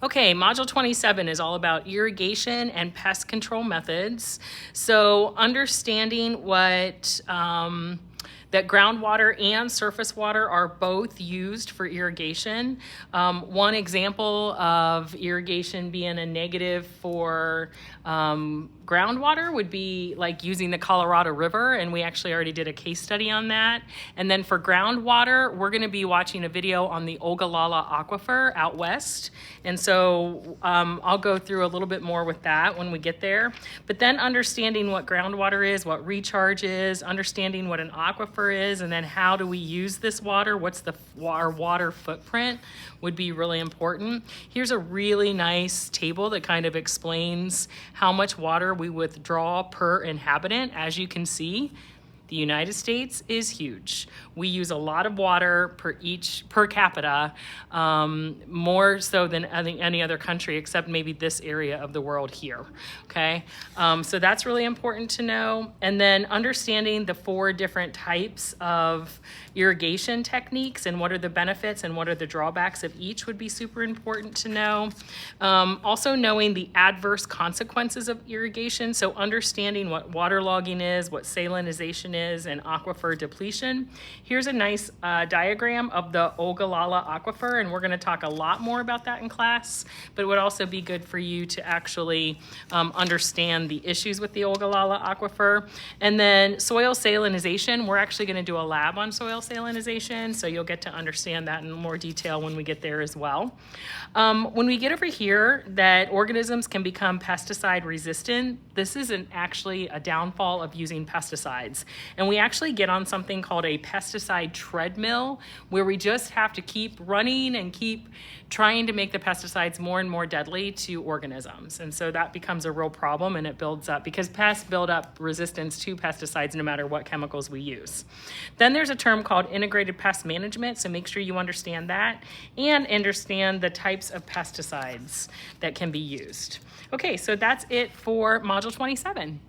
Okay, Module 27 is all about irrigation and pest control methods. So understanding that groundwater and surface water are both used for irrigation. One example of irrigation being a negative for groundwater would be like using the Colorado River, and we actually already did a case study on that. And then for groundwater, we're gonna be watching a video on the Ogallala Aquifer out west. And so I'll go through a little bit more with that when we get there. But then understanding what groundwater is, what recharge is, understanding what an aquifer is, and then how do we use this water, what's our water footprint would be really important. Here's a really nice table that kind of explains how much water we withdraw per inhabitant. As you can see, the United States is huge. We use a lot of water per capita, more so than any other country except maybe this area of the world here, okay? So that's really important to know. And then understanding the 4 different types of irrigation techniques and what are the benefits and what are the drawbacks of each would be super important to know. Also knowing the adverse consequences of irrigation, so understanding what waterlogging is, what salinization is, and aquifer depletion. Here's a nice diagram of the Ogallala Aquifer, and we're going to talk a lot more about that in class, but it would also be good for you to actually understand the issues with the Ogallala Aquifer. And then soil salinization, we're actually going to do a lab on soil salinization, so you'll get to understand that in more detail when we get there as well. When we get over here that organisms can become pesticide resistant, this isn't actually a downfall of using pesticides. And we actually get on something called a pesticide treadmill, where we just have to keep running and keep trying to make the pesticides more and more deadly to organisms. And so that becomes a real problem, and it builds up because pests build up resistance to pesticides no matter what chemicals we use. Then there's a term called integrated pest management, so make sure you understand that and understand the types of pesticides that can be used. Okay, so that's it for Module 27.